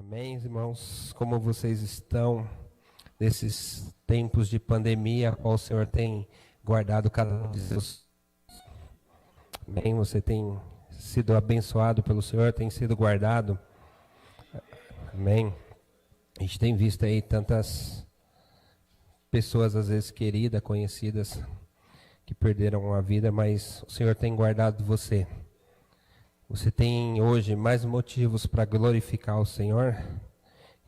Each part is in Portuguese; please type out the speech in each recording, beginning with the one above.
Amém, irmãos? Como vocês estão nesses tempos de pandemia, a qual o Senhor tem guardado cada um de seus? Amém? Você tem sido abençoado pelo Senhor, tem sido guardado? Amém? A gente tem visto aí tantas pessoas, às vezes queridas, conhecidas, que perderam a vida, mas o Senhor tem guardado você. Você tem hoje mais motivos para glorificar o Senhor?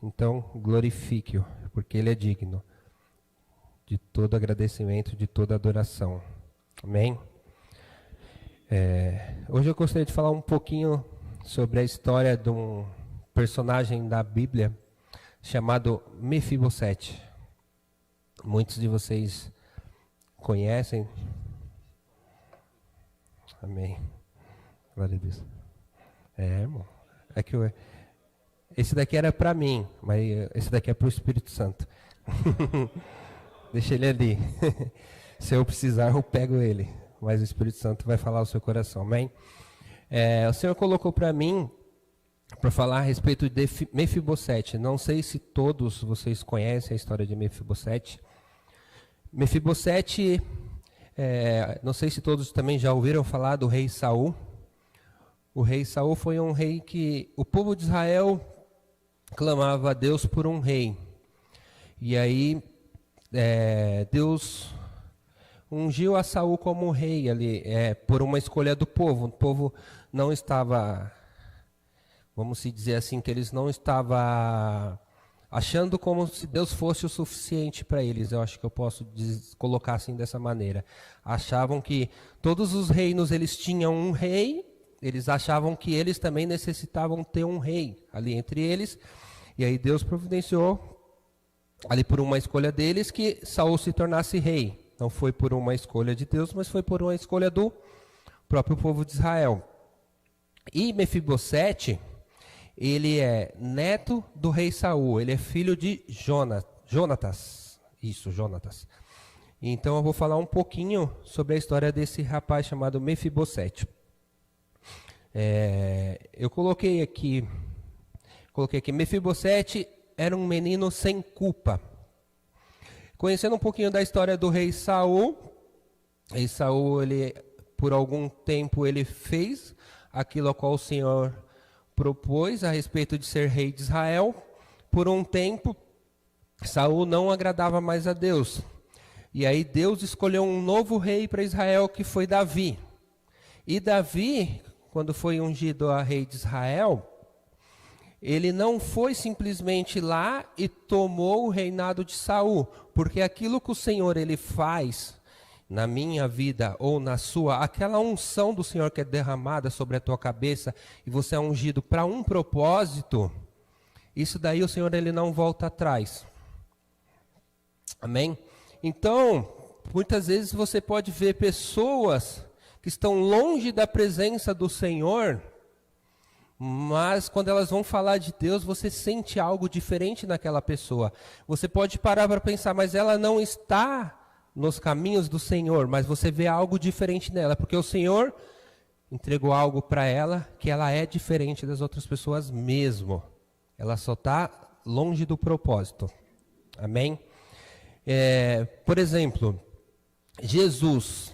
Então glorifique-o, porque Ele é digno de todo agradecimento, de toda adoração. Amém? Hoje eu gostaria de falar um pouquinho sobre a história de um personagem da Bíblia chamado Mefibosete. Muitos de vocês conhecem. Amém. Glória a Deus. Irmão. É que esse daqui era para mim, mas esse daqui é para o Espírito Santo. Deixa ele ali. Se eu precisar, eu pego ele. Mas o Espírito Santo vai falar ao seu coração. Amém? O Senhor colocou para mim para falar a respeito de Mefibosete. Não sei se todos vocês conhecem a história de Mefibosete. Mefibosete, não sei se todos também já ouviram falar do rei Saul. O rei Saul foi um rei que o povo de Israel clamava a Deus por um rei. E aí Deus ungiu a Saul como rei ali, por uma escolha do povo. O povo não estava, vamos dizer assim, que eles não estavam achando como se Deus fosse o suficiente para eles. Eu acho que eu posso colocar assim dessa maneira. Achavam que todos os reinos eles tinham um rei. Eles achavam que eles também necessitavam ter um rei ali entre eles. E aí Deus providenciou, ali por uma escolha deles, que Saul se tornasse rei. Não foi por uma escolha de Deus, mas foi por uma escolha do próprio povo de Israel. E Mefibosete, ele é neto do rei Saul. Ele é filho de Jonatas. Isso, Jonatas. Então eu vou falar um pouquinho sobre a história desse rapaz chamado Mefibosete. Eu coloquei aqui, Mefibosete era um menino sem culpa. Conhecendo um pouquinho da história do rei Saul, ele, por algum tempo, ele fez aquilo a qual o Senhor propôs a respeito de ser rei de Israel. Por um tempo, Saul não agradava mais a Deus. E aí Deus escolheu um novo rei para Israel, que foi Davi. E Davi, quando foi ungido a rei de Israel, ele não foi simplesmente lá e tomou o reinado de Saul, porque aquilo que o Senhor ele faz na minha vida ou na sua, aquela unção do Senhor que é derramada sobre a tua cabeça e você é ungido para um propósito, isso daí o Senhor ele não volta atrás. Amém? Então, muitas vezes você pode ver pessoas que estão longe da presença do Senhor, mas quando elas vão falar de Deus, você sente algo diferente naquela pessoa. Você pode parar para pensar, mas ela não está nos caminhos do Senhor, mas você vê algo diferente nela, porque o Senhor entregou algo para ela, que ela é diferente das outras pessoas mesmo. Ela só está longe do propósito. Amém? Por exemplo, Jesus.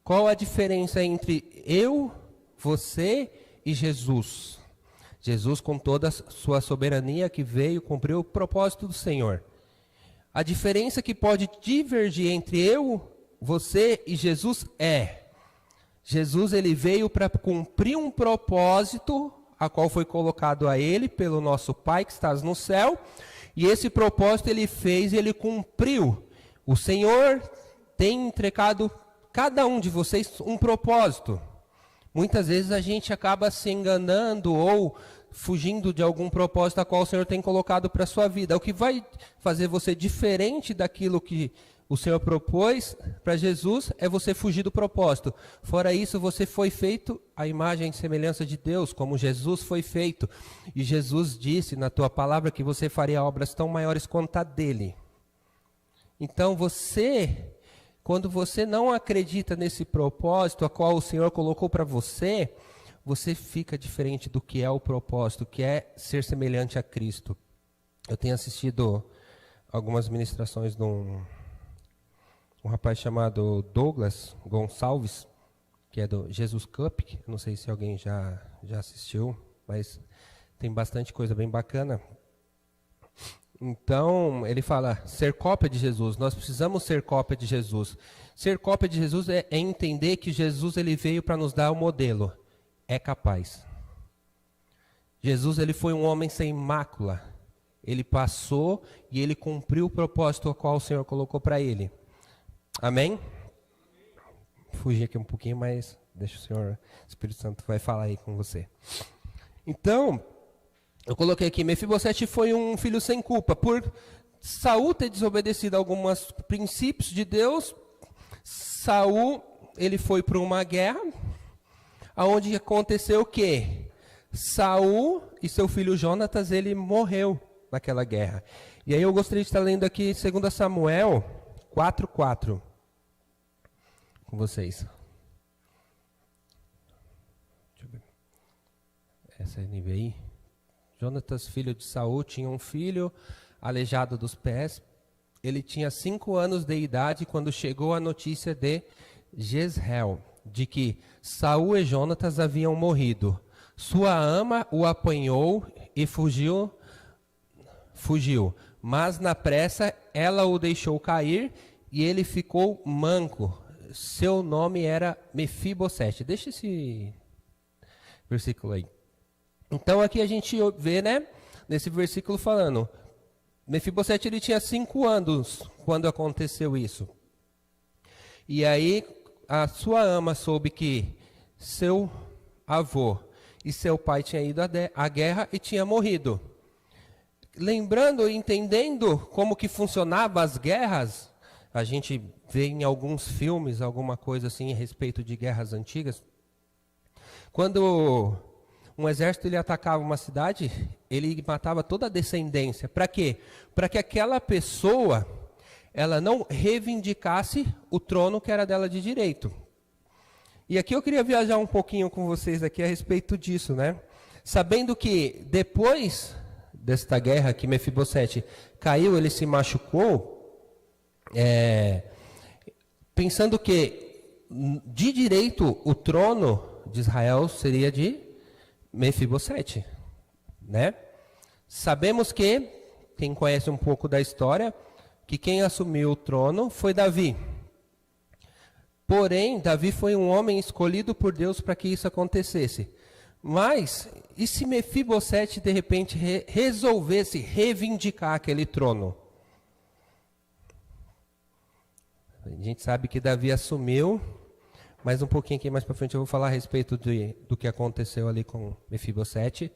Qual a diferença entre eu, você e Jesus? Jesus, com toda a sua soberania, que veio cumprir o propósito do Senhor. A diferença que pode divergir entre eu, você e Jesus Jesus ele veio para cumprir um propósito, a qual foi colocado a ele pelo nosso Pai que estás no céu, e esse propósito ele fez e ele cumpriu. O Senhor tem entregado cada um de vocês um propósito. Muitas vezes a gente acaba se enganando ou fugindo de algum propósito a qual o Senhor tem colocado para a sua vida. O que vai fazer você diferente daquilo que o Senhor propôs para Jesus é você fugir do propósito. Fora isso, você foi feito à imagem e semelhança de Deus, como Jesus foi feito. E Jesus disse na tua palavra que você faria obras tão maiores quanto a dele. Então quando você não acredita nesse propósito a qual o Senhor colocou para você, você fica diferente do que é o propósito, que é ser semelhante a Cristo. Eu tenho assistido algumas ministrações de um rapaz chamado Douglas Gonçalves, que é do Jesus Cup, não sei se alguém já assistiu, mas tem bastante coisa bem bacana. Então, ele fala, ser cópia de Jesus, nós precisamos ser cópia de Jesus. Ser cópia de Jesus é entender que Jesus ele veio para nos dar o modelo. É capaz. Jesus ele foi um homem sem mácula. Ele passou e ele cumpriu o propósito ao qual o Senhor colocou para ele. Amém? Fugi aqui um pouquinho, mas deixa o Senhor, o Espírito Santo vai falar aí com você. Então, eu coloquei aqui, Mefibosete foi um filho sem culpa. Por Saul ter desobedecido alguns princípios de Deus, Saul, ele foi para uma guerra, onde aconteceu o quê? Saul e seu filho Jonatas, ele morreu naquela guerra. E aí eu gostaria de estar lendo aqui 2 Samuel 4:4 com vocês. Deixa eu ver. Essa NVI. Jonatas, filho de Saul, tinha um filho aleijado dos pés. Ele tinha 5 anos de idade quando chegou a notícia de Jezreel, de que Saul e Jonatas haviam morrido. Sua ama o apanhou e fugiu, mas na pressa ela o deixou cair e ele ficou manco. Seu nome era Mefibosete. Deixa esse versículo aí. Então aqui a gente vê, né, nesse versículo falando, Mefibosete ele tinha 5 anos quando aconteceu isso. E aí a sua ama soube que seu avô e seu pai tinham ido à guerra e tinha morrido. Lembrando e entendendo como que funcionavam as guerras, a gente vê em alguns filmes, alguma coisa assim a respeito de guerras antigas. Quando um exército ele atacava uma cidade, ele matava toda a descendência. Para quê? Para que aquela pessoa ela não reivindicasse o trono que era dela de direito. E aqui eu queria viajar um pouquinho com vocês aqui a respeito disso, né? Sabendo que depois desta guerra que Mefibosete caiu, ele se machucou, pensando que de direito o trono de Israel seria de Mefibosete, né? Sabemos que, quem conhece um pouco da história, que quem assumiu o trono foi Davi. Porém, Davi foi um homem escolhido por Deus para que isso acontecesse. Mas, e se Mefibosete de repente resolvesse reivindicar aquele trono? A gente sabe que Davi assumiu, mas um pouquinho aqui mais para frente eu vou falar a respeito do que aconteceu ali com Mefibosete.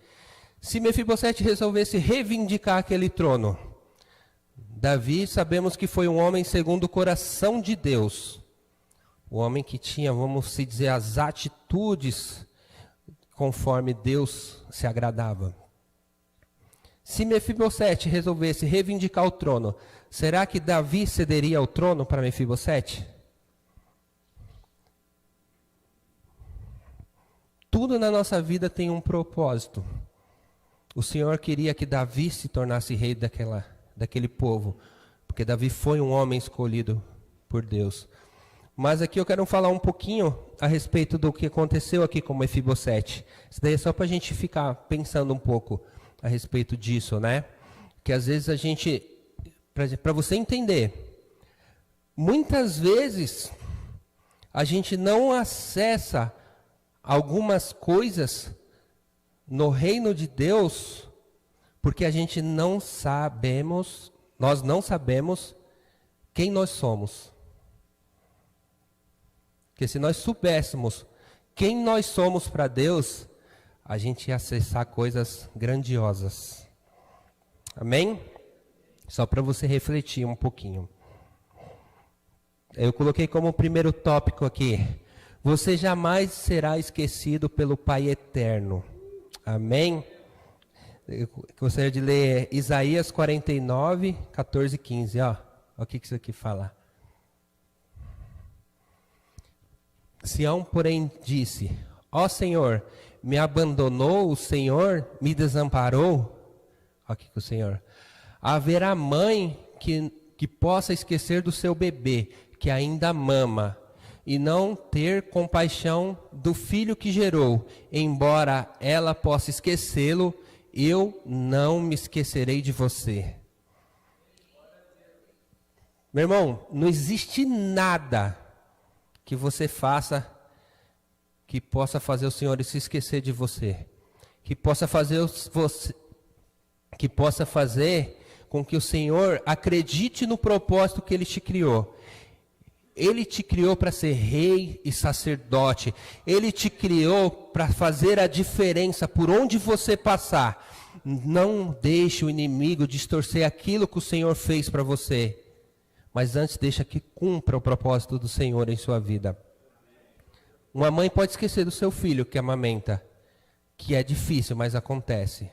Se Mefibosete resolvesse reivindicar aquele trono, Davi sabemos que foi um homem segundo o coração de Deus. O homem que tinha, vamos se dizer, as atitudes conforme Deus se agradava. Se Mefibosete resolvesse reivindicar o trono, será que Davi cederia o trono para Mefibosete? Tudo na nossa vida tem um propósito. O Senhor queria que Davi se tornasse rei daquele povo, porque Davi foi um homem escolhido por Deus. Mas aqui eu quero falar um pouquinho a respeito do que aconteceu aqui com Mefibosete. Isso daí é só para a gente ficar pensando um pouco a respeito disso, né? Que às vezes a gente, para você entender, muitas vezes a gente não acessa algumas coisas no reino de Deus porque a gente não sabemos, nós não sabemos quem nós somos. Porque se nós soubéssemos quem nós somos para Deus, a gente ia acessar coisas grandiosas. Amém? Só para você refletir um pouquinho. Eu coloquei como primeiro tópico aqui: você jamais será esquecido pelo Pai Eterno. Amém? Eu gostaria de ler Isaías 49, 14 e 15. Ó, o que isso aqui fala. Sião, porém, disse: Ó Senhor, me abandonou, o Senhor me desamparou. Aqui com o Senhor. Haverá mãe que possa esquecer do seu bebê, que ainda mama, e não ter compaixão do filho que gerou. Embora ela possa esquecê-lo, eu não me esquecerei de você. Meu irmão, não existe nada que você faça que possa fazer o Senhor se esquecer de você, que possa fazer com que o Senhor acredite no propósito que Ele te criou. Ele te criou para ser rei e sacerdote. Ele te criou para fazer a diferença por onde você passar. Não deixe o inimigo distorcer aquilo que o Senhor fez para você. Mas antes deixa que cumpra o propósito do Senhor em sua vida. Uma mãe pode esquecer do seu filho que amamenta, que é difícil, mas acontece.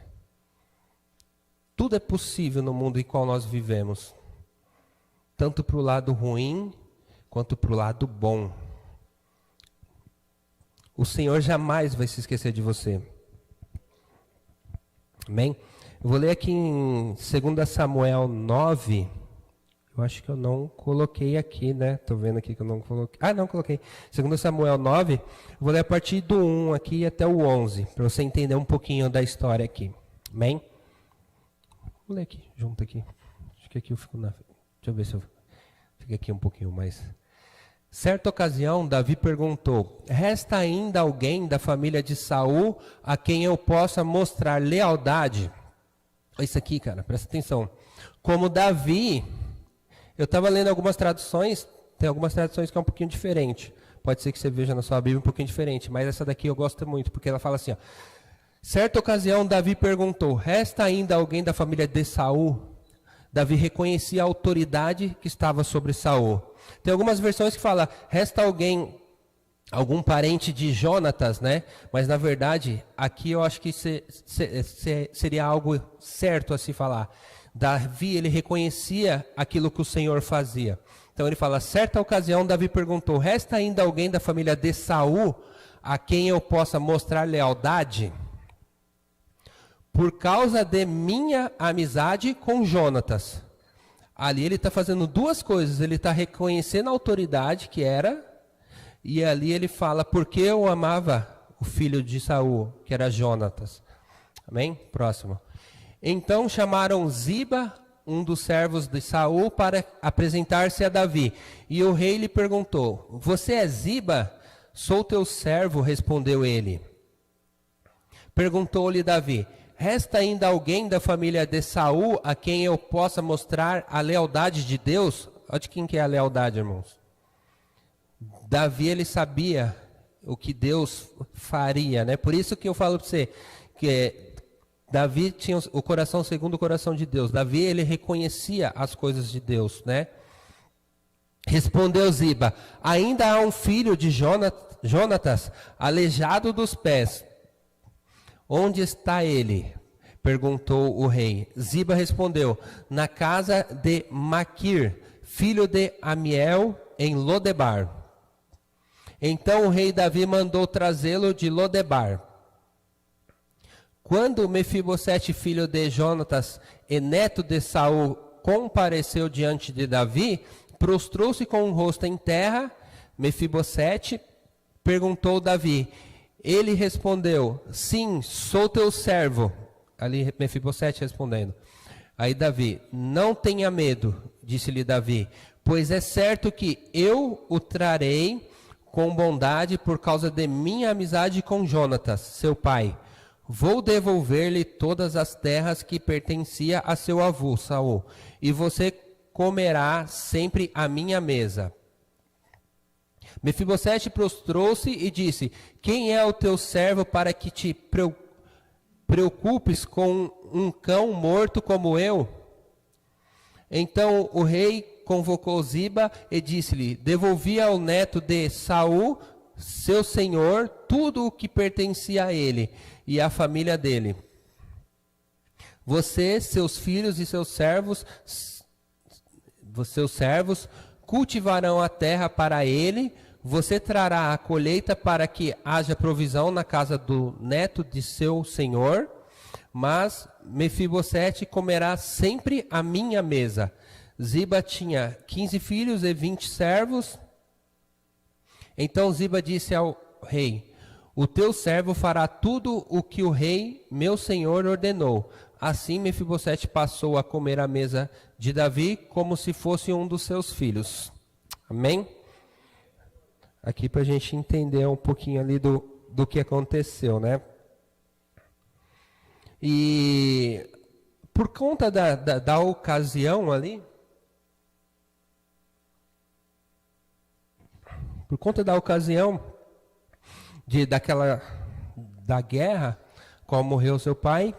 Tudo é possível no mundo em qual nós vivemos. Tanto para o lado ruim, quanto para o lado bom. O Senhor jamais vai se esquecer de você. Amém? Eu vou ler aqui em 2 Samuel 9. Eu acho que eu não coloquei aqui, né? Estou vendo aqui que eu não coloquei. Ah, não, coloquei. 2 Samuel 9. Eu vou ler a partir do 1 aqui até o 11. Para você entender um pouquinho da história aqui. Amém? Vou ler aqui, junto aqui. Acho que aqui eu fico na... Deixa eu ver se eu fico aqui um pouquinho mais... Certa ocasião, Davi perguntou: resta ainda alguém da família de Saul a quem eu possa mostrar lealdade? Isso aqui, cara, presta atenção. Como Davi, eu estava lendo algumas traduções, tem algumas traduções que é um pouquinho diferente. Pode ser que você veja na sua Bíblia um pouquinho diferente, mas essa daqui eu gosto muito, porque ela fala assim, ó. Certa ocasião, Davi perguntou: resta ainda alguém da família de Saul? Davi reconhecia a autoridade que estava sobre Saul. Tem algumas versões que falam, resta alguém, algum parente de Jonatas, né? Mas na verdade, aqui eu acho que seria algo certo a se falar. Davi, ele reconhecia aquilo que o Senhor fazia. Então ele fala, certa ocasião Davi perguntou, resta ainda alguém da família de Saul a quem eu possa mostrar lealdade? Por causa de minha amizade com Jonatas. Ali ele está fazendo duas coisas. Ele está reconhecendo a autoridade que era. E ali ele fala, porque eu amava o filho de Saul, que era Jonatas. Amém? Próximo. Então chamaram Ziba, um dos servos de Saul, para apresentar-se a Davi. E o rei lhe perguntou, você é Ziba? Sou teu servo, respondeu ele. Perguntou-lhe Davi, resta ainda alguém da família de Saul a quem eu possa mostrar a lealdade de Deus? Olha de quem que é a lealdade, irmãos. Davi, ele sabia o que Deus faria, né? Por isso que eu falo para você, que Davi tinha o coração segundo o coração de Deus. Davi, ele reconhecia as coisas de Deus, né? Respondeu Ziba, ainda há um filho de Jonatas, aleijado dos pés. Onde está ele? Perguntou o rei. Ziba respondeu, na casa de Maquir, filho de Amiel, em Lodebar. Então o rei Davi mandou trazê-lo de Lodebar. Quando Mefibosete, filho de Jonatas e neto de Saul, compareceu diante de Davi, prostrou-se com o rosto em terra. Mefibosete perguntou Davi. Ele respondeu, sim, sou teu servo. Ali Mefibosete respondendo. Aí Davi, não tenha medo, disse-lhe Davi, pois é certo que eu o trarei com bondade por causa de minha amizade com Jonatas, seu pai. Vou devolver-lhe todas as terras que pertencia a seu avô, Saul, e você comerá sempre à minha mesa. Mefibosete prostrou-se e disse, quem é o teu servo para que te preocupes com um cão morto como eu? Então o rei convocou Ziba e disse-lhe, devolvi ao neto de Saul, seu senhor, tudo o que pertencia a ele e à família dele. Você, seus filhos e seus servos cultivarão a terra para ele, você trará a colheita para que haja provisão na casa do neto de seu senhor, mas Mefibosete comerá sempre à minha mesa. Ziba tinha 15 filhos e 20 servos. Então Ziba disse ao rei: o teu servo fará tudo o que o rei, meu senhor, ordenou. Assim Mefibosete passou a comer à mesa de Davi como se fosse um dos seus filhos. Amém? Aqui para a gente entender um pouquinho ali do que aconteceu, né? E por conta da ocasião ali, por conta da ocasião da guerra, qual morreu seu pai,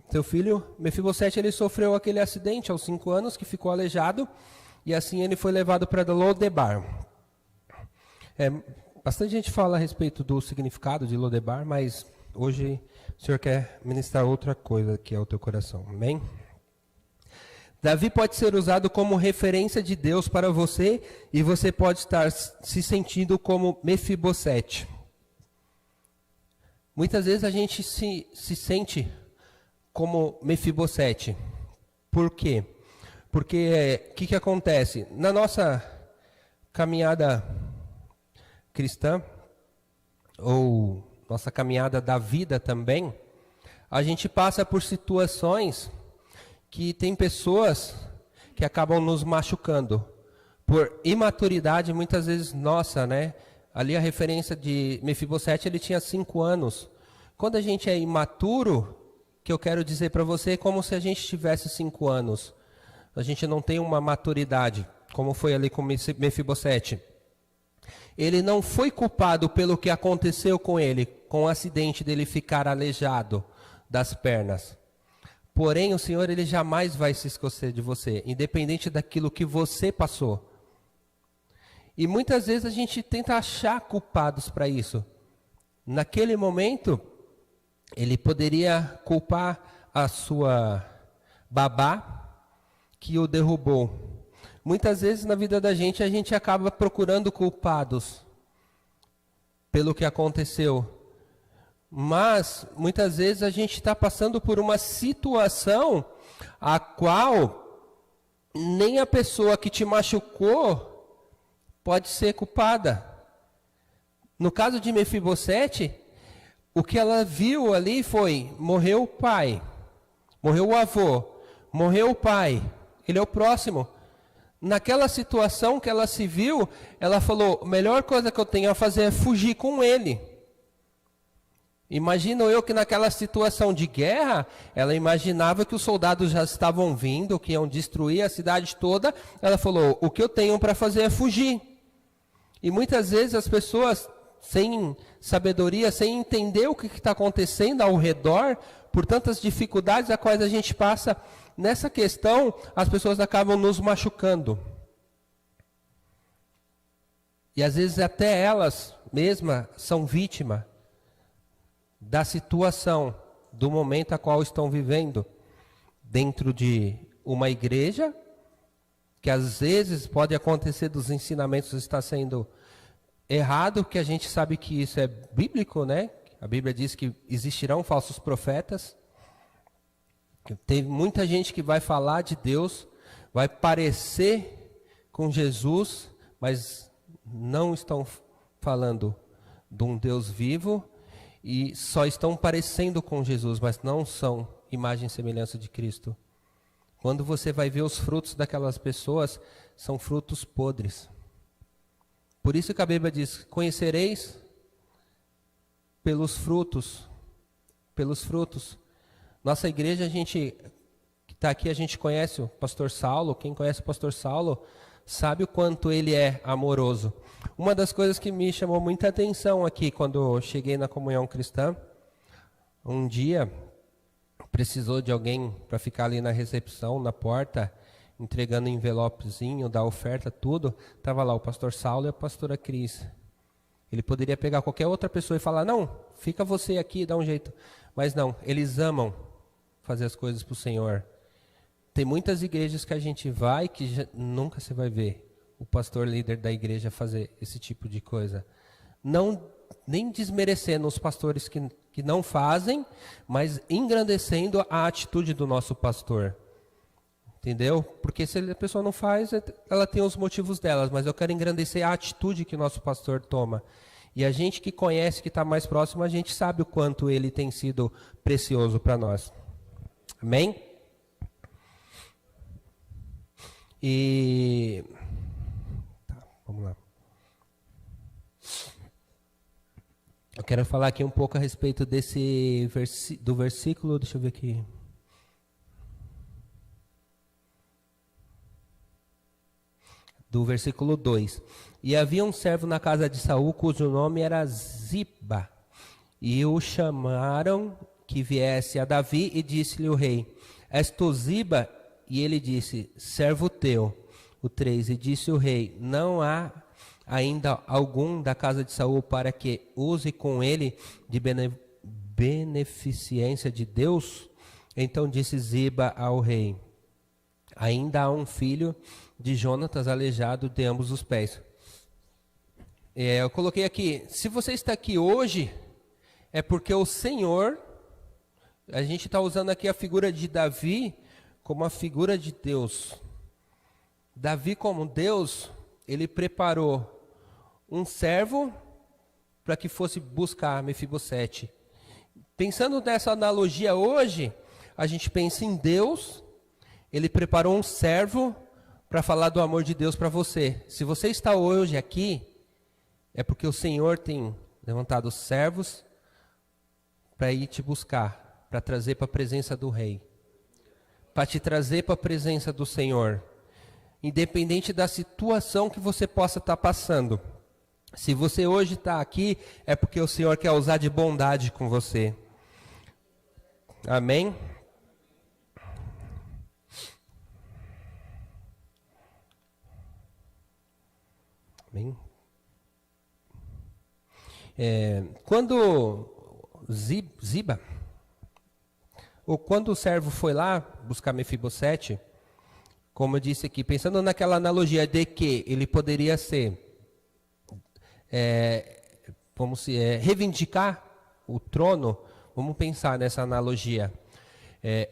seu filho, Mefibosete, ele sofreu aquele acidente aos 5 anos, que ficou aleijado, e assim ele foi levado para Lodebar. Bastante gente fala a respeito do significado de Lodebar, mas hoje o Senhor quer ministrar outra coisa que é o teu coração. Amém? Davi pode ser usado como referência de Deus para você, e você pode estar se sentindo como Mefibosete. Muitas vezes a gente se sente como Mefibosete. Por quê? Porque o que acontece? Na nossa caminhada cristã, ou nossa caminhada da vida também, a gente passa por situações que tem pessoas que acabam nos machucando por imaturidade, muitas vezes nossa, né? Ali a referência de Mefibosete, ele tinha 5 anos. Quando a gente é imaturo, que eu quero dizer para você, é como se a gente tivesse 5 anos. A gente não tem uma maturidade, como foi ali com Mefibosete. Ele não foi culpado pelo que aconteceu com ele, com o acidente dele ficar aleijado das pernas. Porém, o Senhor, ele jamais vai se esquecer de você, independente daquilo que você passou. E muitas vezes a gente tenta achar culpados para isso. Naquele momento, ele poderia culpar a sua babá que o derrubou. Muitas vezes na vida da gente, a gente acaba procurando culpados pelo que aconteceu. Mas, muitas vezes, a gente está passando por uma situação a qual nem a pessoa que te machucou pode ser culpada. No caso de Mefibosete, o que ela viu ali foi: morreu o pai, morreu o avô, morreu o pai, ele é o próximo. Naquela situação que ela se viu, ela falou: a melhor coisa que eu tenho a fazer é fugir com ele. Imagino eu que naquela situação de guerra, ela imaginava que os soldados já estavam vindo, que iam destruir a cidade toda. Ela falou: o que eu tenho para fazer é fugir. E muitas vezes as pessoas, sem sabedoria, sem entender o que está acontecendo ao redor, por tantas dificuldades a quais a gente passa, nessa questão, as pessoas acabam nos machucando. E às vezes até elas mesmas são vítimas da situação, do momento a qual estão vivendo, dentro de uma igreja, que às vezes pode acontecer dos ensinamentos estar sendo errado, que a gente sabe que isso é bíblico, né? A Bíblia diz que existirão falsos profetas. Tem muita gente que vai falar de Deus, vai parecer com Jesus, mas não estão falando de um Deus vivo, e só estão parecendo com Jesus, mas não são imagem e semelhança de Cristo. Quando você vai ver os frutos daquelas pessoas, são frutos podres. Por isso que a Bíblia diz: conhecereis pelos frutos. Pelos frutos. Nossa igreja, a gente que está aqui, a gente conhece o pastor Saulo. Quem conhece o pastor Saulo sabe o quanto ele é amoroso. Uma das coisas que me chamou muita atenção aqui, quando eu cheguei na comunhão cristã, um dia precisou de alguém para ficar ali na recepção, na porta, entregando envelopezinho da oferta, tudo. Estava lá o pastor Saulo e a pastora Cris. Ele poderia pegar qualquer outra pessoa e falar: não, fica você aqui, dá um jeito. Mas não, eles amam fazer as coisas para o Senhor. Tem muitas igrejas que a gente vai que nunca você vai ver o pastor líder da igreja fazer esse tipo de coisa. Não, nem desmerecendo os pastores que não fazem, mas engrandecendo a atitude do nosso pastor. Entendeu? Porque se a pessoa não faz, ela tem os motivos delas, mas eu quero engrandecer a atitude que o nosso pastor toma. E a gente que conhece, que está mais próximo, a gente sabe o quanto ele tem sido precioso para nós. Amém? E... Tá, vamos lá. Eu quero falar aqui um pouco a respeito desse do versículo, deixa eu ver aqui. Do versículo 2. E havia um servo na casa de Saul, cujo nome era Ziba. E o chamaram que viesse a Davi, e disse-lhe o rei: És tu Ziba? E ele disse: servo teu. O 3. E disse o rei: não há ainda algum da casa de Saul para que use com ele de beneficência de Deus? Então disse Ziba ao rei: ainda há um filho de Jonatas aleijado de ambos os pés. Eu coloquei aqui, se você está aqui hoje, é porque o Senhor, a gente está usando aqui a figura de Davi como a figura de Deus. Davi como Deus, ele preparou um servo para que fosse buscar Mefibosete. Pensando nessa analogia hoje, a gente pensa em Deus, ele preparou um servo para falar do amor de Deus para você. Se você está hoje aqui, é porque o Senhor tem levantado servos para ir te buscar, para trazer para a presença do Rei, para te trazer para a presença do Senhor, independente da situação que você possa estar passando. Se você hoje está aqui, é porque o Senhor quer usar de bondade com você. Amém? Amém? Quando Ziba, ou quando o servo foi lá buscar Mefibosete, como eu disse aqui, pensando naquela analogia de que ele poderia ser, reivindicar o trono, vamos pensar nessa analogia.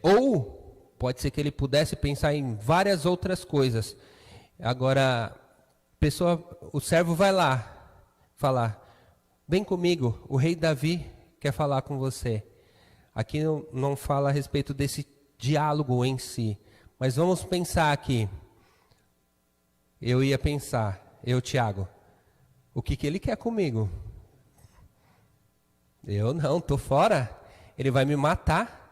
Ou pode ser que ele pudesse pensar em várias outras coisas. Agora, o servo vai lá falar: vem comigo, o rei Davi quer falar com você. Aqui não fala a respeito desse diálogo em si, mas vamos pensar aqui. Eu ia pensar, Tiago, o que ele quer comigo? Eu não, estou fora. Ele vai me matar.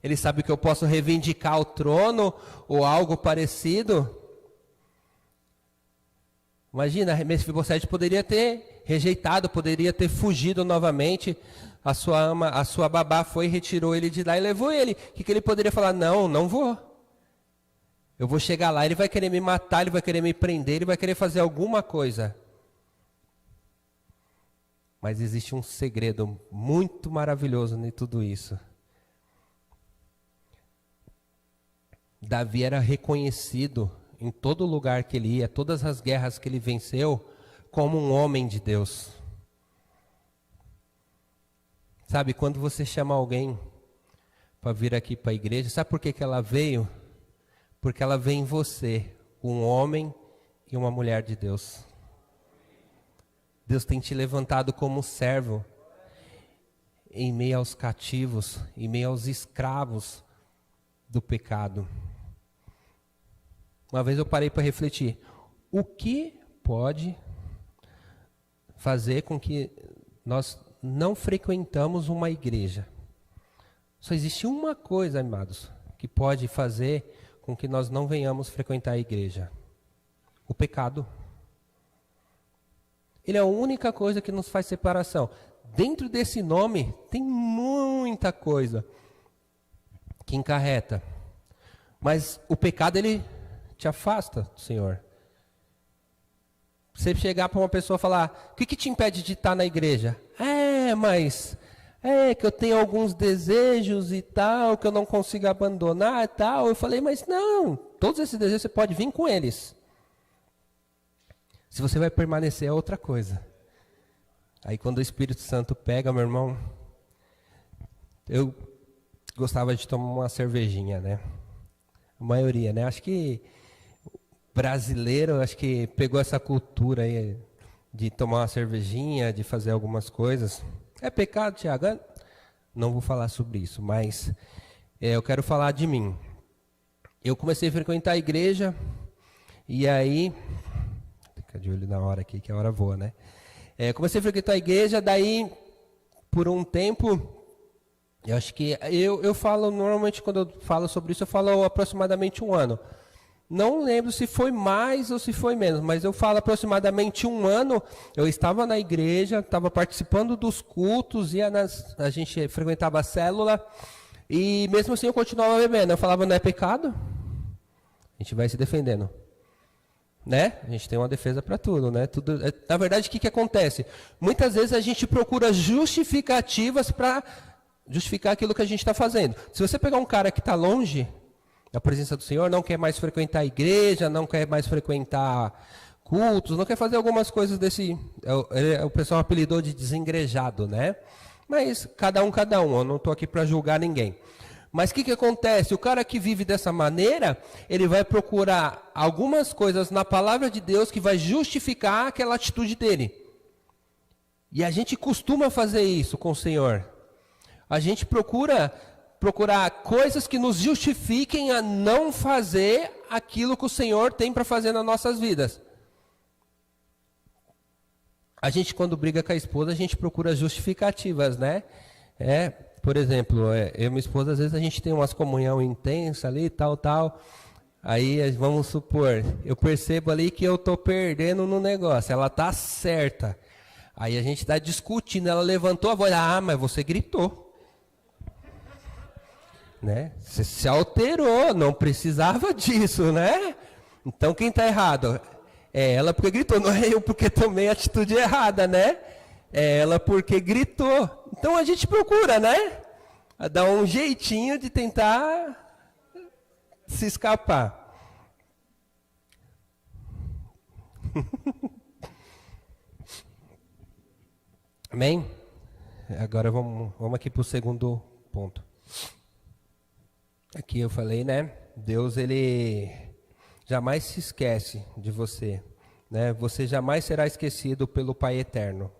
Ele sabe que eu posso reivindicar o trono ou algo parecido. Imagina, Mefibosete poderia ter rejeitado, poderia ter fugido novamente. A sua babá foi, retirou ele de lá e levou ele. O que ele poderia falar? Não, não vou. Eu vou chegar lá, ele vai querer me matar, ele vai querer me prender, ele vai querer fazer alguma coisa. Mas existe um segredo muito maravilhoso em tudo isso. Davi era reconhecido em todo lugar que ele ia, todas as guerras que ele venceu, como um homem de Deus. Sabe, quando você chama alguém para vir aqui para a igreja, sabe por que ela veio? Porque ela vê em você um homem e uma mulher de Deus. Deus tem te levantado como servo em meio aos cativos, em meio aos escravos do pecado. Uma vez eu parei para refletir, o que pode fazer com que nós não frequentamos uma igreja? Só existe uma coisa, amados, que pode fazer com que nós não venhamos frequentar a igreja: o pecado. Ele é a única coisa que nos faz separação. Dentro desse nome tem muita coisa que encarreta, mas o pecado, ele te afasta do Senhor. Você chegar para uma pessoa e falar: o que te impede de estar na igreja? Mas que eu tenho alguns desejos e tal, que eu não consigo abandonar e tal. Eu falei: mas não, todos esses desejos você pode vir com eles. Se você vai permanecer é outra coisa. Aí quando o Espírito Santo pega, meu irmão, eu gostava de tomar uma cervejinha, né? A maioria, né? Acho que brasileiro, acho que pegou essa cultura aí de tomar uma cervejinha, de fazer algumas coisas. É pecado, Tiago? Não vou falar sobre isso, mas eu quero falar de mim. Eu comecei a frequentar a igreja e aí... Fica de olho na hora aqui, que a hora voa, né? Comecei a frequentar a igreja, daí, por um tempo... Eu acho que eu falo, normalmente quando eu falo sobre isso, eu falo aproximadamente 1 ano. Não lembro se foi mais ou se foi menos, mas eu falo aproximadamente 1 ano. Eu estava na igreja, estava participando dos cultos, a gente frequentava a célula, e mesmo assim eu continuava bebendo. Eu falava, não é pecado? A gente vai se defendendo. Né? A gente tem uma defesa para tudo, né? Na verdade, o que acontece? Muitas vezes a gente procura justificativas para justificar aquilo que a gente está fazendo. Se você pegar um cara que está longe da presença do Senhor, não quer mais frequentar a igreja, não quer mais frequentar cultos, não quer fazer algumas coisas desse... O pessoal apelidou de desengrejado, né? Mas cada um, eu não estou aqui para julgar ninguém. Mas o que acontece? O cara que vive dessa maneira, ele vai procurar algumas coisas na palavra de Deus que vai justificar aquela atitude dele. E a gente costuma fazer isso com o Senhor. A gente procurar coisas que nos justifiquem a não fazer aquilo que o Senhor tem para fazer nas nossas vidas. A gente, quando briga com a esposa, a gente procura justificativas, né? Por exemplo, eu e minha esposa, às vezes a gente tem umas comunhão intensa ali, tal. Aí, vamos supor, eu percebo ali que eu estou perdendo no negócio, ela está certa. Aí a gente está discutindo, ela levantou a voz, mas você gritou. Né? Você se alterou, não precisava disso, né? Então quem está errado? É ela porque gritou, não é eu porque tomei a atitude errada, né? É ela porque gritou. Então a gente procura, né? A dar um jeitinho de tentar se escapar. Amém? Agora vamos aqui para o segundo ponto. Aqui eu falei, né? Deus, ele jamais se esquece de você, né? Você jamais será esquecido pelo Pai Eterno.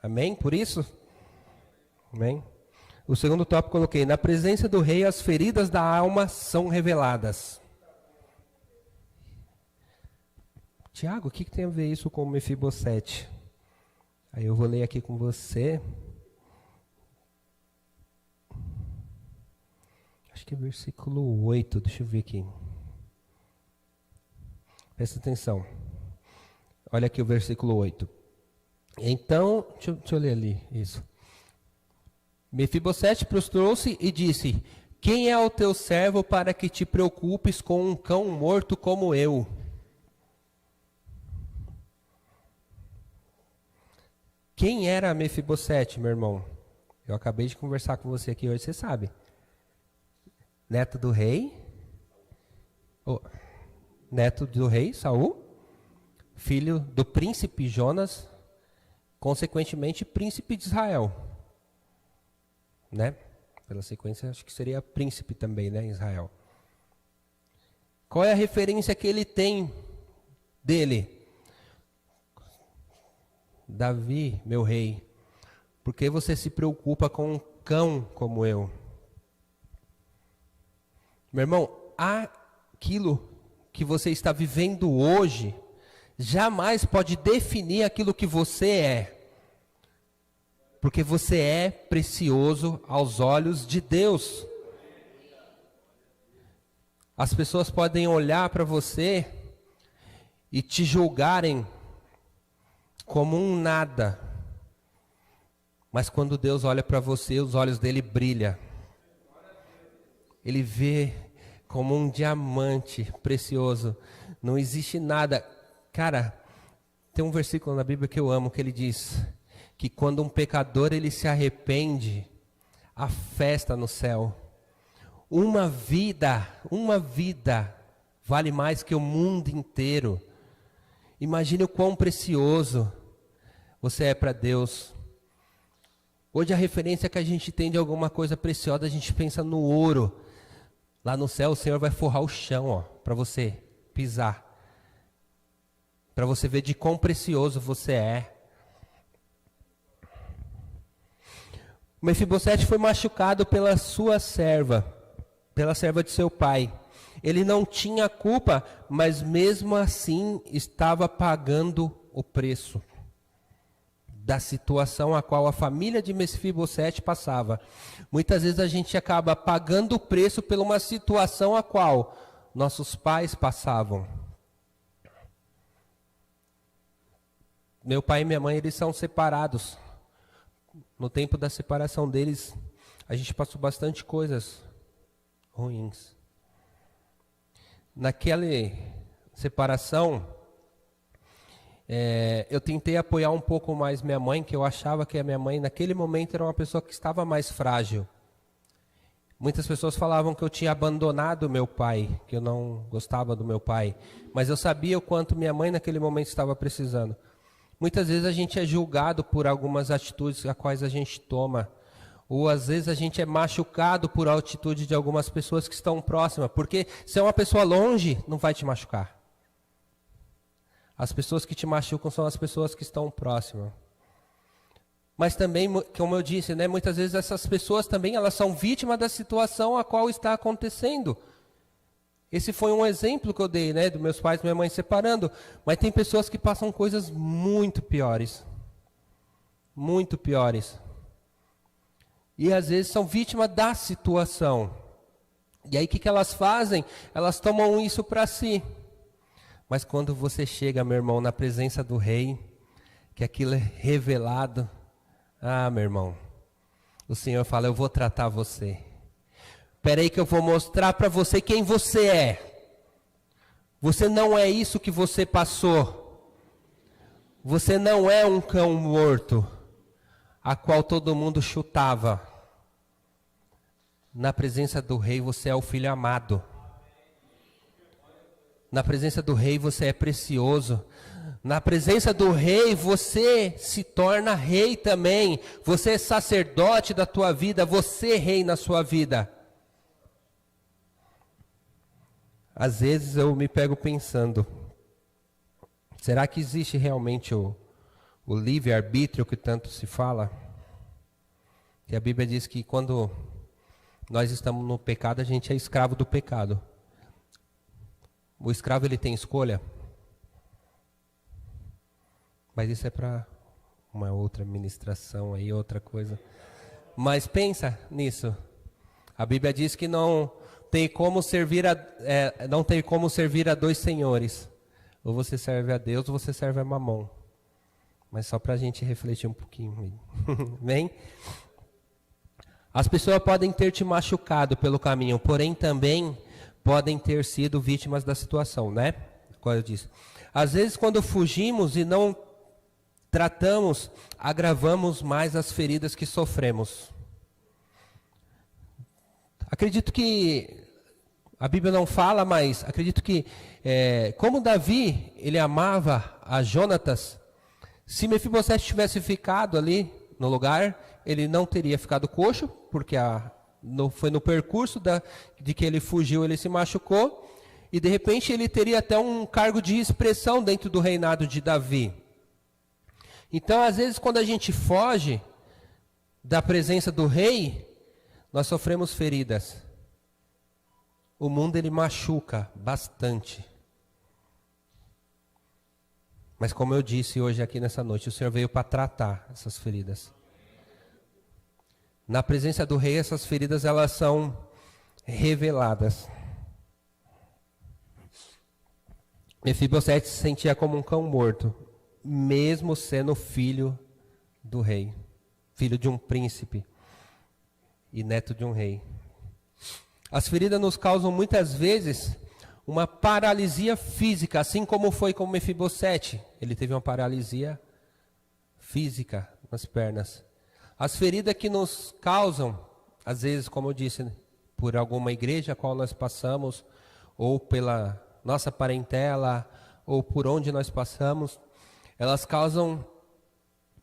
Amém? Por isso? Amém? O segundo tópico coloquei, na presença do rei as feridas da alma são reveladas. Tiago, o que tem a ver isso com Mefibosete? Aí eu vou ler aqui com você. Acho que é versículo 8, deixa eu ver aqui. Presta atenção. Olha aqui o versículo 8. Então, deixa eu ler ali, isso. Mefibosete prostrou-se e disse, quem é o teu servo para que te preocupes com um cão morto como eu? Quem era Mefibosete, meu irmão? Eu acabei de conversar com você aqui hoje, você sabe. Neto do rei, neto do rei Saul, filho do príncipe Jonas, consequentemente príncipe de Israel, né? Pela sequência, acho que seria príncipe também, né, em Israel. Qual é a referência que ele tem dele? Davi, meu rei, por que você se preocupa com um cão como eu? Meu irmão, aquilo que você está vivendo hoje jamais pode definir aquilo que você é. Porque você é precioso aos olhos de Deus. As pessoas podem olhar para você e te julgarem como um nada. Mas quando Deus olha para você, os olhos dele brilham. Ele vê como um diamante precioso. Não existe nada. Cara, tem um versículo na Bíblia que eu amo, que ele diz que quando um pecador ele se arrepende, há festa no céu. Uma vida vale mais que o mundo inteiro. Imagine o quão precioso você é para Deus. Hoje a referência que a gente tem de alguma coisa preciosa, a gente pensa no ouro. Lá no céu o Senhor vai forrar o chão, ó, para você pisar. Para você ver de quão precioso você é. Mefibosete foi machucado pela sua serva, pela serva de seu pai. Ele não tinha culpa, mas mesmo assim estava pagando o preço da situação a qual a família de Mefibosete passava. Muitas vezes a gente acaba pagando o preço por uma situação a qual nossos pais passavam. Meu pai e minha mãe, eles são separados. No tempo da separação deles, a gente passou bastante coisas ruins. Naquela separação, eu tentei apoiar um pouco mais minha mãe, que eu achava que a minha mãe, naquele momento, era uma pessoa que estava mais frágil. Muitas pessoas falavam que eu tinha abandonado meu pai, que eu não gostava do meu pai. Mas eu sabia o quanto minha mãe, naquele momento, estava precisando. Muitas vezes a gente é julgado por algumas atitudes a quais a gente toma. Ou às vezes a gente é machucado por a atitude de algumas pessoas que estão próximas. Porque se é uma pessoa longe, não vai te machucar. As pessoas que te machucam são as pessoas que estão próximas. Mas também, como eu disse, né, muitas vezes essas pessoas também elas são vítimas da situação a qual está acontecendo. Esse foi um exemplo que eu dei, né, dos meus pais e minha mãe separando. Mas tem pessoas que passam coisas muito piores. Muito piores. E às vezes são vítimas da situação. E aí o que elas fazem? Elas tomam isso para si. Mas quando você chega, meu irmão, na presença do rei, que aquilo é revelado, meu irmão, o Senhor fala, eu vou tratar você. Espera aí que eu vou mostrar para você quem você é. Você não é isso que você passou. Você não é um cão morto, a qual todo mundo chutava. Na presença do rei, você é o filho amado. Na presença do rei, você é precioso. Na presença do rei, você se torna rei também. Você é sacerdote da tua vida, você é rei na sua vida. Às vezes eu me pego pensando, será que existe realmente o livre-arbítrio que tanto se fala? Que a Bíblia diz que quando nós estamos no pecado, a gente é escravo do pecado. O escravo, ele tem escolha? Mas isso é para uma outra ministração aí, outra coisa. Mas pensa nisso. A Bíblia diz que não tem como servir a dois senhores. Ou você serve a Deus ou você serve a Mamon. Mas só para a gente refletir um pouquinho. Amém? As pessoas podem ter te machucado pelo caminho, porém também podem ter sido vítimas da situação, né? Como eu disse. Às vezes quando fugimos e não tratamos, agravamos mais as feridas que sofremos. Acredito que a Bíblia não fala, mas acredito que como Davi, ele amava a Jonatas, se Mefibosete tivesse ficado ali no lugar, ele não teria ficado coxo, porque foi no percurso de que ele fugiu, ele se machucou, e de repente ele teria até um cargo de expressão dentro do reinado de Davi. Então, às vezes, quando a gente foge da presença do rei, nós sofremos feridas. O mundo, ele machuca bastante. Mas como eu disse hoje aqui nessa noite, o Senhor veio para tratar essas feridas. Na presença do rei, essas feridas, elas são reveladas. Mefibosete se sentia como um cão morto, mesmo sendo filho do rei, filho de um príncipe e neto de um rei. As feridas nos causam muitas vezes uma paralisia física, assim como foi com Mefibosete. Ele teve uma paralisia física nas pernas. As feridas que nos causam, às vezes, como eu disse, por alguma igreja a qual nós passamos, ou pela nossa parentela, ou por onde nós passamos, elas causam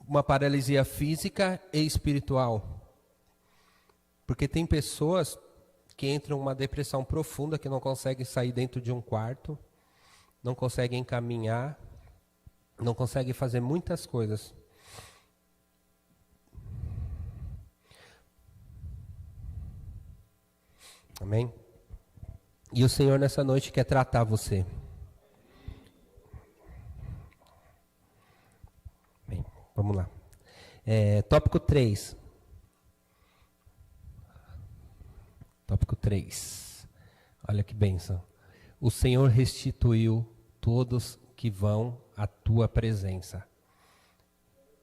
uma paralisia física e espiritual. Porque tem pessoas que entram em uma depressão profunda, que não conseguem sair dentro de um quarto, não conseguem caminhar, não conseguem fazer muitas coisas. Amém? E o Senhor nessa noite quer tratar você. Bem, vamos lá. Tópico 3. Tópico 3. Olha que bênção. O Senhor restituiu todos que vão à tua presença.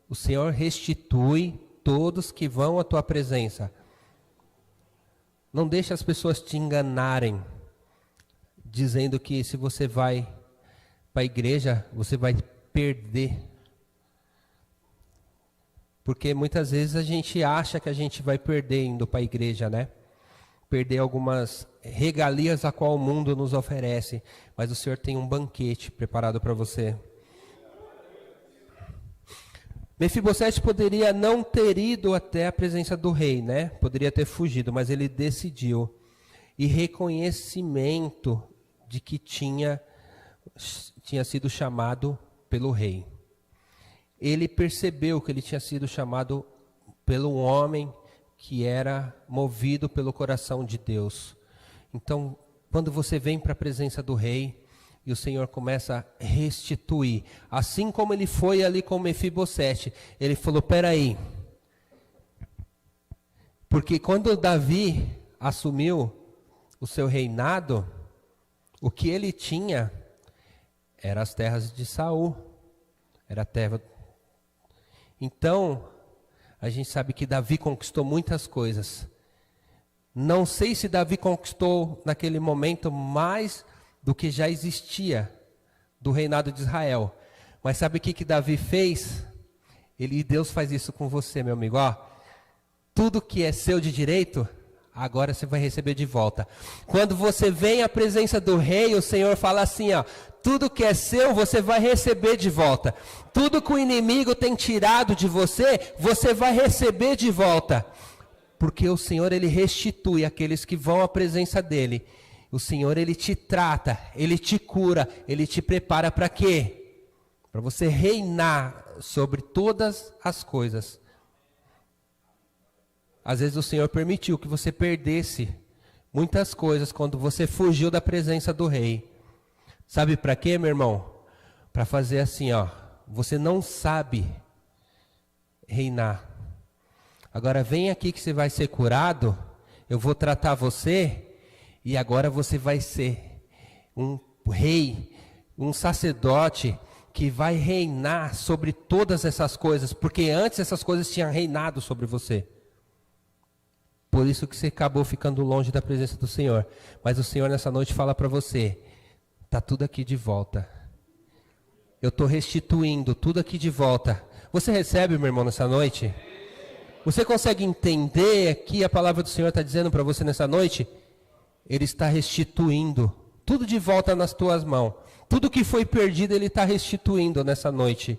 O Senhor restitui todos que vão à tua presença. Não deixe as pessoas te enganarem, dizendo que se você vai para a igreja, você vai perder. Porque muitas vezes a gente acha que a gente vai perder indo para a igreja, né? Perder algumas regalias a qual o mundo nos oferece. Mas o Senhor tem um banquete preparado para você. Mefibosete poderia não ter ido até a presença do rei, né? Poderia ter fugido, mas ele decidiu. E reconhecimento de que tinha sido chamado pelo rei. Ele percebeu que ele tinha sido chamado pelo homem que era movido pelo coração de Deus. Então, quando você vem para a presença do rei, e o Senhor começa a restituir, assim como ele foi ali com Mefibosete, ele falou, peraí, porque quando Davi assumiu o seu reinado, o que ele tinha eram as terras de Saul, era a terra. Então, a gente sabe que Davi conquistou muitas coisas. Não sei se Davi conquistou naquele momento mais do que já existia do reinado de Israel. Mas sabe o que Davi fez? Deus faz isso com você, meu amigo. Ó, tudo que é seu de direito, agora você vai receber de volta. Quando você vem à presença do rei, o Senhor fala assim, ó, tudo que é seu, você vai receber de volta. Tudo que o inimigo tem tirado de você, você vai receber de volta. Porque o Senhor, Ele restitui aqueles que vão à presença dEle. O Senhor, Ele te trata, Ele te cura, Ele te prepara para quê? Para você reinar sobre todas as coisas. Às vezes o Senhor permitiu que você perdesse muitas coisas quando você fugiu da presença do rei. Sabe para quê, meu irmão? Para fazer assim, ó. Você não sabe reinar. Agora vem aqui que você vai ser curado. Eu vou tratar você. E agora você vai ser um rei, um sacerdote que vai reinar sobre todas essas coisas. Porque antes essas coisas tinham reinado sobre você. Por isso que você acabou ficando longe da presença do Senhor. Mas o Senhor nessa noite fala para você, está tudo aqui de volta. Eu estou restituindo tudo aqui de volta. Você recebe, meu irmão, nessa noite? Você consegue entender aqui a palavra do Senhor está dizendo para você nessa noite? Ele está restituindo tudo de volta nas tuas mãos. Tudo que foi perdido, Ele está restituindo nessa noite.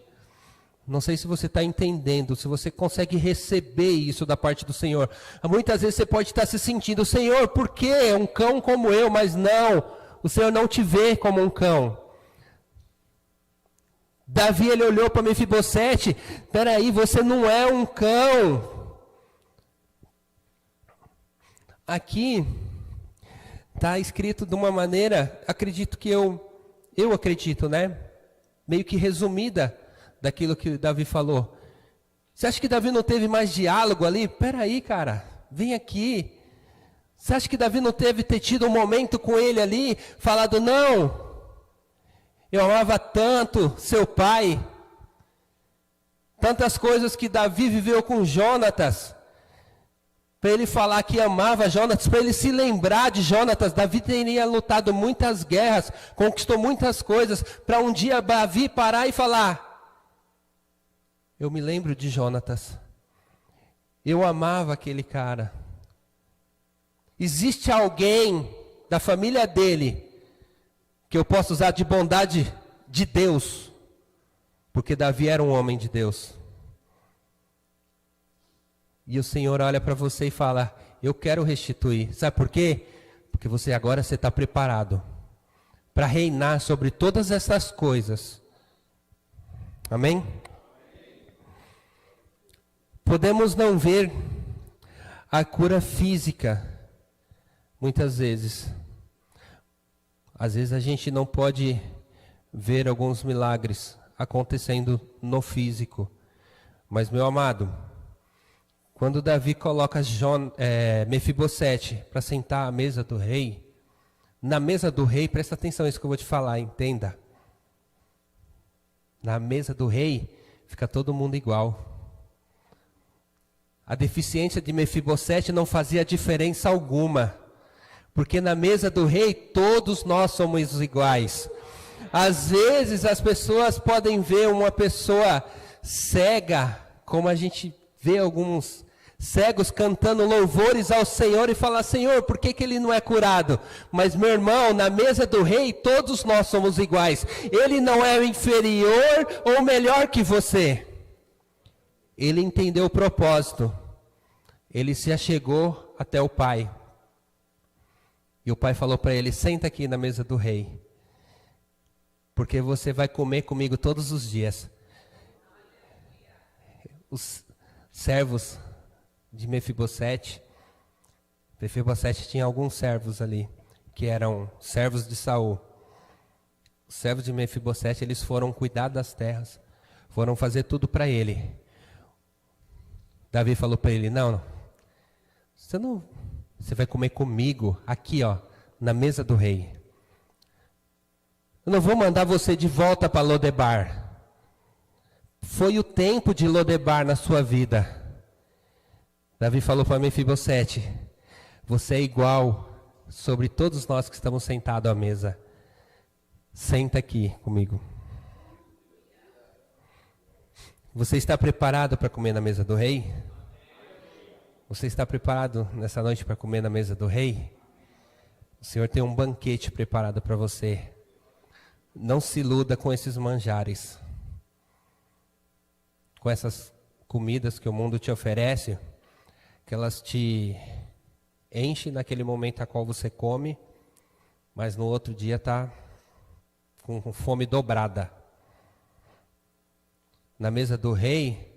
Não sei se você está entendendo, se você consegue receber isso da parte do Senhor. Muitas vezes você pode estar se sentindo, Senhor, por que um cão como eu? Mas não, o Senhor não te vê como um cão. Davi, ele olhou para Mefibosete, peraí, você não é um cão. Aqui está escrito de uma maneira, acredito que eu acredito, né? Meio que resumida daquilo que Davi falou. Você acha que Davi não teve mais diálogo ali? Peraí, cara, vem aqui. Você acha que Davi não teve ter tido um momento com ele ali, falado, não, eu amava tanto seu pai, tantas coisas que Davi viveu com Jonatas, para ele falar que amava Jonatas, para ele se lembrar de Jonatas. Davi teria lutado muitas guerras, conquistou muitas coisas, para um dia Davi parar e falar, eu me lembro de Jonatas, eu amava aquele cara. Existe alguém da família dele que eu posso usar de bondade de Deus, porque Davi era um homem de Deus. E o Senhor olha para você e fala: eu quero restituir. Sabe por quê? Porque agora você está preparado para reinar sobre todas essas coisas. Amém? Podemos não ver a cura física, muitas vezes. Às vezes a gente não pode ver alguns milagres acontecendo no físico. Mas, meu amado, quando Davi coloca Mefibosete para sentar à mesa do rei, na mesa do rei, presta atenção nisso que eu vou te falar, entenda. Na mesa do rei, fica todo mundo igual. A deficiência de Mefibosete não fazia diferença alguma, porque na mesa do rei todos nós somos iguais. Às vezes as pessoas podem ver uma pessoa cega, como a gente vê alguns cegos cantando louvores ao Senhor e falar: Senhor, por que ele não é curado? Mas, meu irmão, na mesa do rei todos nós somos iguais. Ele não é inferior ou melhor que você. Ele entendeu o propósito. Ele se achegou até o Pai. E o Pai falou para ele: senta aqui na mesa do rei, porque você vai comer comigo todos os dias. Os servos de Mefibosete tinha alguns servos ali, que eram servos de Saul. Os servos de Mefibosete, eles foram cuidar das terras, foram fazer tudo para ele. Davi falou para ele: não, você vai comer comigo aqui, ó, na mesa do rei. Eu não vou mandar você de volta para Lodebar. Foi o tempo de Lodebar na sua vida. Davi falou para Mefibosete: você é igual sobre todos nós que estamos sentados à mesa. Senta aqui comigo. Você está preparado para comer na mesa do rei? Você está preparado nessa noite para comer na mesa do rei? O Senhor tem um banquete preparado para você. Não se iluda com esses manjares, com essas comidas que o mundo te oferece, que elas te enchem naquele momento a qual você come, mas no outro dia está com fome dobrada. Na mesa do rei,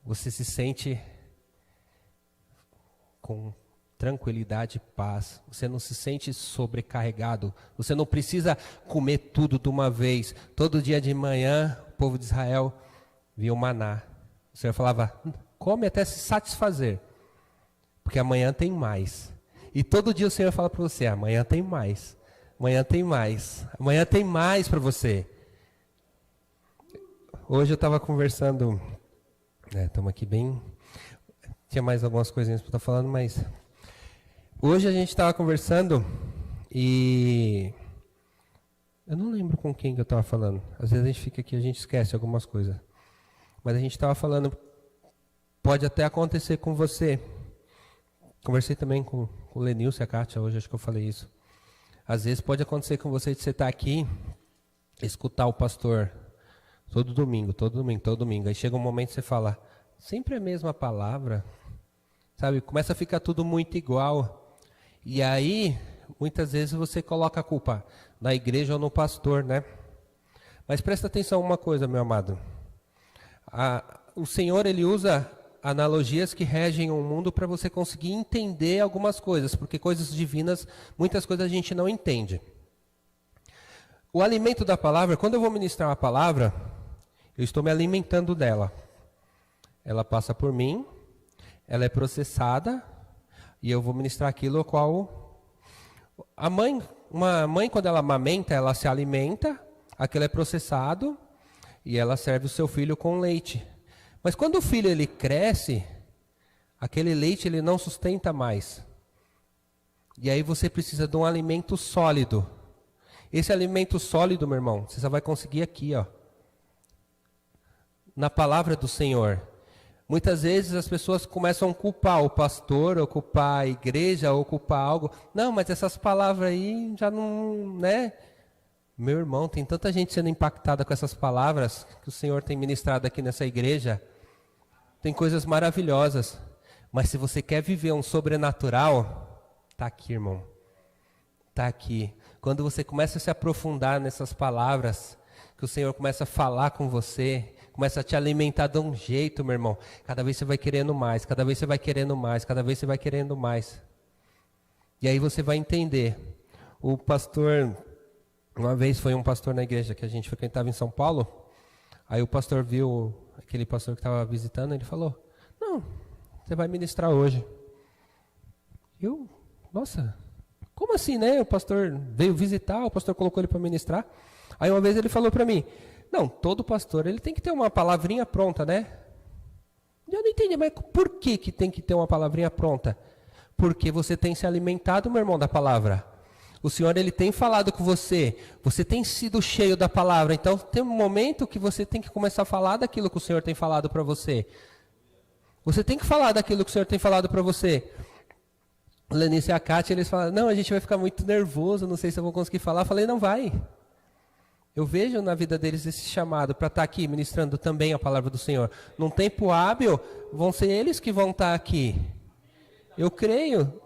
você se sente com tranquilidade e paz. Você não se sente sobrecarregado. Você não precisa comer tudo de uma vez. Todo dia de manhã, o povo de Israel via o maná. O Senhor falava: come até se satisfazer, porque amanhã tem mais. E todo dia o Senhor fala para você: amanhã tem mais, amanhã tem mais, amanhã tem mais para você. Hoje eu estava conversando, estamos aqui bem, tinha mais algumas coisinhas para estar falando, mas hoje a gente estava conversando e eu não lembro com quem que eu estava falando. Às vezes a gente fica aqui, a gente esquece algumas coisas. Mas a gente estava falando, pode até acontecer com você. Conversei também com o Lenilson e a Kátia hoje, acho que eu falei isso. Às vezes pode acontecer com você de você estar aqui, escutar o pastor todo domingo. Aí chega um momento que você fala: sempre a mesma palavra, sabe? Começa a ficar tudo muito igual. E aí, muitas vezes você coloca a culpa na igreja ou no pastor, né? Mas presta atenção uma coisa, meu amado. O Senhor, Ele usa analogias que regem o mundo para você conseguir entender algumas coisas, porque coisas divinas, muitas coisas a gente não entende. O alimento da palavra, quando eu vou ministrar uma palavra, eu estou me alimentando dela. Ela passa por mim, ela é processada, e eu vou ministrar aquilo ao qual uma mãe, quando ela amamenta, ela se alimenta, aquilo é processado, e ela serve o seu filho com leite. Mas quando o filho ele cresce, aquele leite ele não sustenta mais. E aí você precisa de um alimento sólido. Esse alimento sólido, meu irmão, você só vai conseguir aqui, ó, na palavra do Senhor. Muitas vezes as pessoas começam a culpar o pastor, ou culpar a igreja, ou culpar algo. Não, mas essas palavras aí já não, né? Meu irmão, tem tanta gente sendo impactada com essas palavras que o Senhor tem ministrado aqui nessa igreja. Tem coisas maravilhosas. Mas se você quer viver um sobrenatural, está aqui, irmão. Está aqui. Quando você começa a se aprofundar nessas palavras, que o Senhor começa a falar com você, começa a te alimentar de um jeito, meu irmão. Cada vez você vai querendo mais, cada vez você vai querendo mais, cada vez você vai querendo mais. E aí você vai entender. O pastor, uma vez foi um pastor na igreja que a gente frequentava em São Paulo, aí o pastor viu aquele pastor que estava visitando, ele falou, não, você vai ministrar hoje. Nossa, como assim, né? O pastor veio visitar, o pastor colocou ele para ministrar. Aí uma vez ele falou para mim, não, todo pastor, ele tem que ter uma palavrinha pronta, né? Eu não entendi, mas por que tem que ter uma palavrinha pronta? Porque você tem se alimentado, meu irmão, da palavra. O Senhor, Ele tem falado com você. Você tem sido cheio da palavra. Então, tem um momento que você tem que começar a falar daquilo que o Senhor tem falado para você. Você tem que falar daquilo que o Senhor tem falado para você. O Lenice e a Kátia, eles falam, não, a gente vai ficar muito nervoso, não sei se eu vou conseguir falar. Eu falei, não vai. Eu vejo na vida deles esse chamado para estar aqui ministrando também a palavra do Senhor. Num tempo hábil, vão ser eles que vão estar aqui. Eu creio.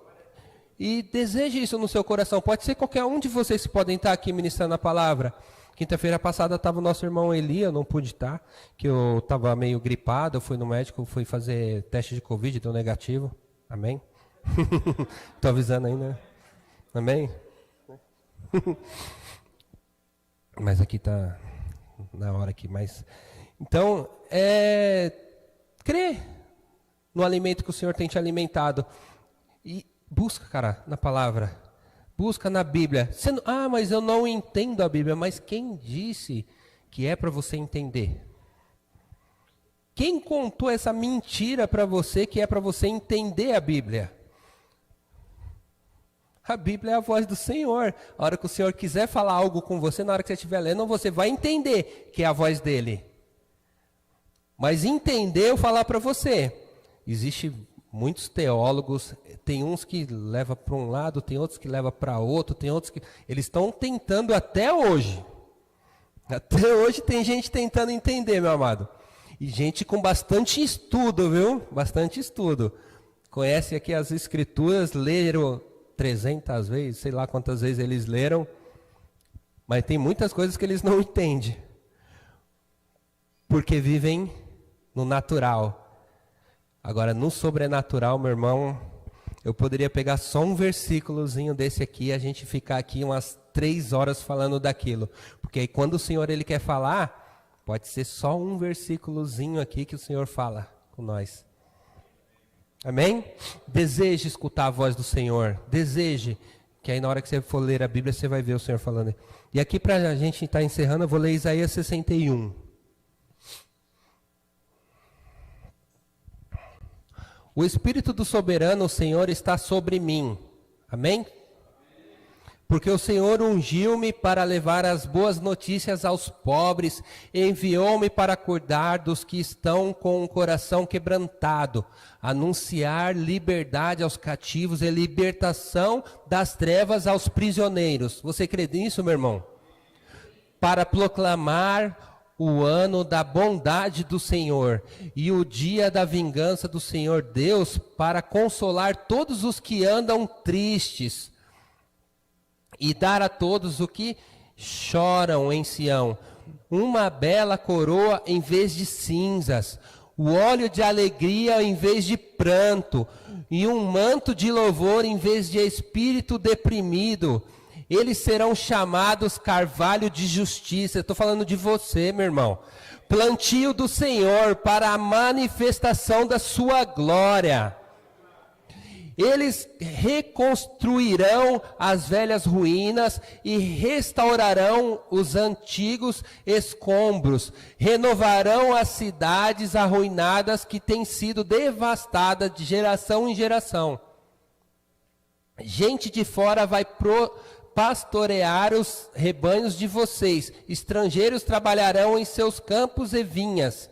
E deseje isso no seu coração. Pode ser qualquer um de vocês que podem estar aqui ministrando a palavra. Quinta-feira passada estava o nosso irmão Eli, eu não pude estar, que eu estava meio gripado, eu fui no médico, fui fazer teste de Covid, deu negativo. Amém? Estou avisando aí, né? Amém? Mas aqui está na hora aqui, mas... Então, crê no alimento que o Senhor tem te alimentado. E busca, cara, na palavra. Busca na Bíblia. Mas eu não entendo a Bíblia. Mas quem disse que é para você entender? Quem contou essa mentira para você que é para você entender a Bíblia? A Bíblia é a voz do Senhor. A hora que o Senhor quiser falar algo com você, na hora que você estiver lendo, você vai entender que é a voz dele. Mas entender, eu falar para você. Existe muitos teólogos, tem uns que levam para um lado, tem outros que levam para outro, tem outros que... Eles estão tentando até hoje. Até hoje tem gente tentando entender, meu amado. E gente com bastante estudo, viu? Bastante estudo. Conhece aqui as escrituras, leram 300 vezes, sei lá quantas vezes eles leram. Mas tem muitas coisas que eles não entendem. Porque vivem no natural. Agora, no sobrenatural, meu irmão, eu poderia pegar só um versículozinho desse aqui e a gente ficar aqui umas 3 horas falando daquilo. Porque aí quando o Senhor ele quer falar, pode ser só um versículozinho aqui que o Senhor fala com nós. Amém? Deseje escutar a voz do Senhor. Deseje, que aí na hora que você for ler a Bíblia, você vai ver o Senhor falando. E aqui para a gente estar encerrando, eu vou ler Isaías 61. O Espírito do Soberano, o Senhor, está sobre mim. Amém? Porque o Senhor ungiu-me para levar as boas notícias aos pobres, enviou-me para cuidar dos que estão com o coração quebrantado, anunciar liberdade aos cativos e libertação das trevas aos prisioneiros. Você crê nisso, meu irmão? Para proclamar o ano da bondade do Senhor e o dia da vingança do Senhor Deus, para consolar todos os que andam tristes e dar a todos o que choram em Sião uma bela coroa em vez de cinzas, o óleo de alegria em vez de pranto e um manto de louvor em vez de espírito deprimido. Eles serão chamados carvalho de justiça. Estou falando de você, meu irmão. Plantio do Senhor para a manifestação da sua glória. Eles reconstruirão as velhas ruínas e restaurarão os antigos escombros. Renovarão as cidades arruinadas que têm sido devastadas de geração em geração. Gente de fora vai pastorear os rebanhos de vocês, estrangeiros trabalharão em seus campos e vinhas,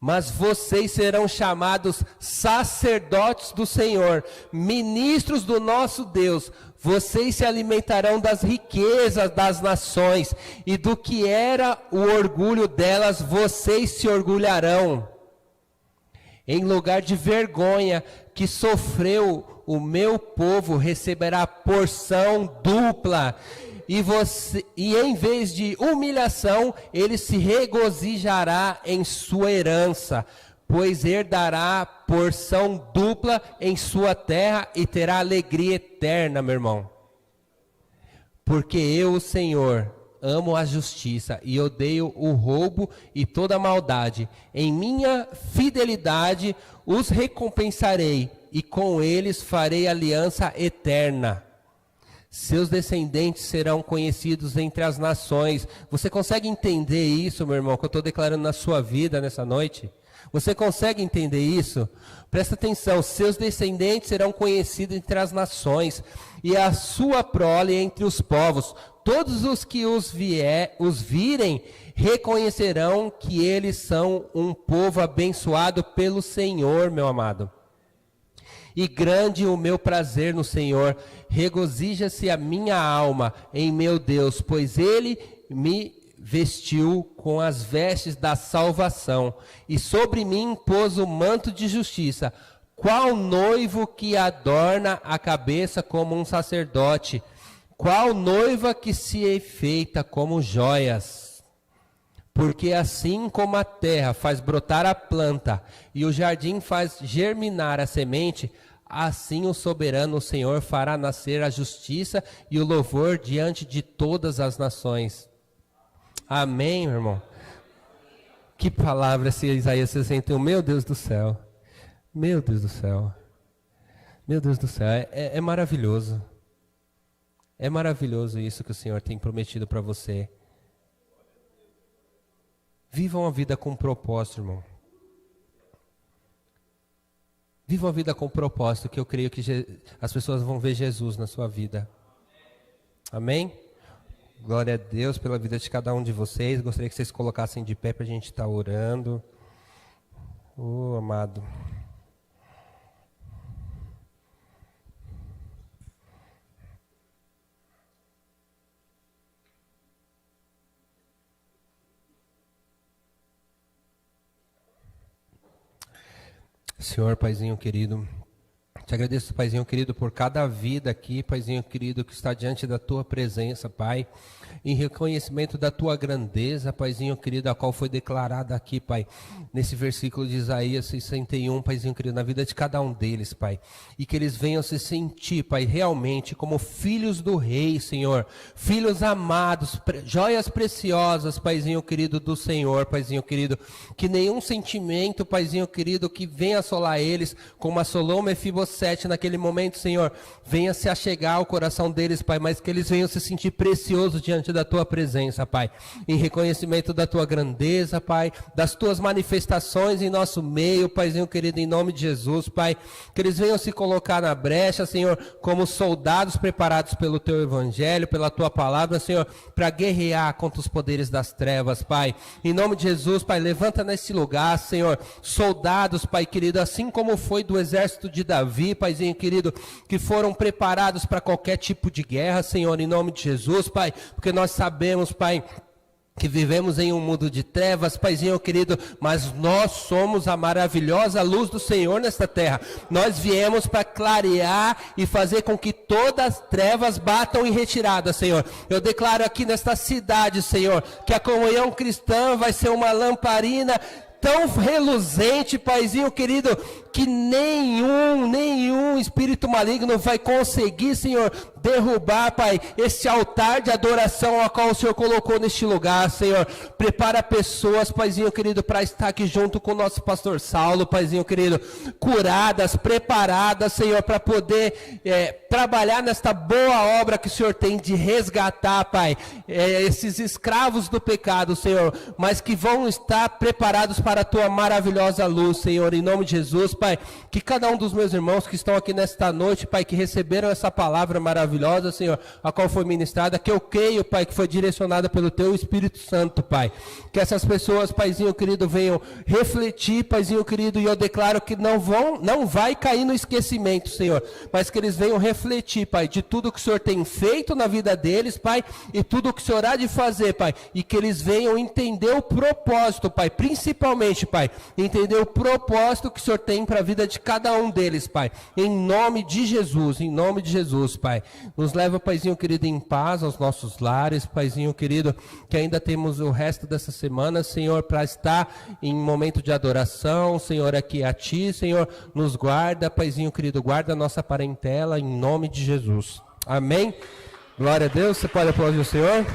Mas vocês serão chamados sacerdotes do Senhor, ministros do nosso Deus. Vocês se alimentarão das riquezas das nações, e do que era o orgulho delas, vocês se orgulharão. Em lugar de vergonha que sofreu, o meu povo receberá porção dupla. E em vez de humilhação, ele se regozijará em sua herança, pois herdará porção dupla em sua terra e terá alegria eterna, meu irmão. Porque eu, o Senhor, amo a justiça e odeio o roubo e toda a maldade. Em minha fidelidade os recompensarei e com eles farei aliança eterna. Seus descendentes serão conhecidos entre as nações. Você consegue entender isso, meu irmão, que eu estou declarando na sua vida nessa noite? Você consegue entender isso? Presta atenção, seus descendentes serão conhecidos entre as nações, e a sua prole entre os povos. Todos os que os virem reconhecerão que eles são um povo abençoado pelo Senhor, meu amado. E grande o meu prazer no Senhor, regozija-se a minha alma em meu Deus, pois Ele me vestiu com as vestes da salvação, e sobre mim pôs o manto de justiça, qual noivo que adorna a cabeça como um sacerdote, qual noiva que se enfeita como joias. Porque assim como a terra faz brotar a planta e o jardim faz germinar a semente, assim o soberano Senhor fará nascer a justiça e o louvor diante de todas as nações. Amém, meu irmão? Que palavra esse Isaías 61, meu Deus do céu. Meu Deus do céu. Meu Deus do céu, é maravilhoso. É maravilhoso isso que o Senhor tem prometido para você. Vivam a vida com propósito, irmão. Vivam a vida com propósito, que eu creio que as pessoas vão ver Jesus na sua vida. Amém? Glória a Deus pela vida de cada um de vocês. Gostaria que vocês colocassem de pé para a gente estar orando. Oh, amado. Senhor, Paizinho querido, te agradeço, Paizinho querido, por cada vida aqui, Paizinho querido, que está diante da Tua presença, Pai, em reconhecimento da Tua grandeza, Paizinho querido, a qual foi declarada aqui, Pai, nesse versículo de Isaías 61, Paizinho querido, na vida de cada um deles, Pai, e que eles venham se sentir, Pai, realmente como filhos do Rei, Senhor, filhos amados, joias preciosas, Paizinho querido, do Senhor, Paizinho querido, que nenhum sentimento, Paizinho querido, que venha assolar eles, como assolou Mefibosete naquele momento, Senhor, venha se achegar ao coração deles, Pai, mas que eles venham se sentir preciosos diante da Tua presença, Pai, em reconhecimento da Tua grandeza, Pai, das Tuas manifestações em nosso meio, Paizinho querido, em nome de Jesus, Pai, que eles venham se colocar na brecha, Senhor, como soldados preparados pelo Teu Evangelho, pela Tua palavra, Senhor, para guerrear contra os poderes das trevas, Pai, em nome de Jesus, Pai, levanta nesse lugar, Senhor, soldados, Pai querido, assim como foi do exército de Davi, Paizinho querido, que foram preparados para qualquer tipo de guerra, Senhor, em nome de Jesus, Pai, porque nós sabemos, Pai, que vivemos em um mundo de trevas, Paizinho querido, mas nós somos a maravilhosa luz do Senhor nesta terra. Nós viemos para clarear e fazer com que todas as trevas batam em retirada, Senhor. Eu declaro aqui nesta cidade, Senhor, que a comunhão cristã vai ser uma lamparina tão reluzente, Paizinho querido, que nenhum espírito maligno vai conseguir, Senhor, derrubar, Pai, esse altar de adoração ao qual o Senhor colocou neste lugar, Senhor. Prepara pessoas, Paizinho querido, para estar aqui junto com o nosso pastor Saulo, Paizinho querido, curadas, preparadas, Senhor, para poder trabalhar nesta boa obra que o Senhor tem de resgatar, Pai, esses escravos do pecado, Senhor, mas que vão estar preparados para para a tua maravilhosa luz, Senhor, em nome de Jesus, Pai, que cada um dos meus irmãos que estão aqui nesta noite, Pai, que receberam essa palavra maravilhosa, Senhor, a qual foi ministrada, que eu creio, Pai, que foi direcionada pelo teu Espírito Santo, Pai, que essas pessoas, Paizinho querido, venham refletir, Paizinho querido, e eu declaro que não vai cair no esquecimento, Senhor, mas que eles venham refletir, Pai, de tudo que o Senhor tem feito na vida deles, Pai, e tudo o que o Senhor há de fazer, Pai, e que eles venham entender o propósito, Pai, principalmente, Pai, entender o propósito que o Senhor tem para a vida de cada um deles, Pai, em nome de Jesus, Pai, nos leva, Paizinho querido, em paz aos nossos lares, Paizinho querido, que ainda temos o resto dessa semana, Senhor, para estar em momento de adoração, Senhor, aqui a Ti, Senhor, nos guarda, Paizinho querido, guarda a nossa parentela, em nome de Jesus, amém? Glória a Deus, você pode aplaudir o Senhor?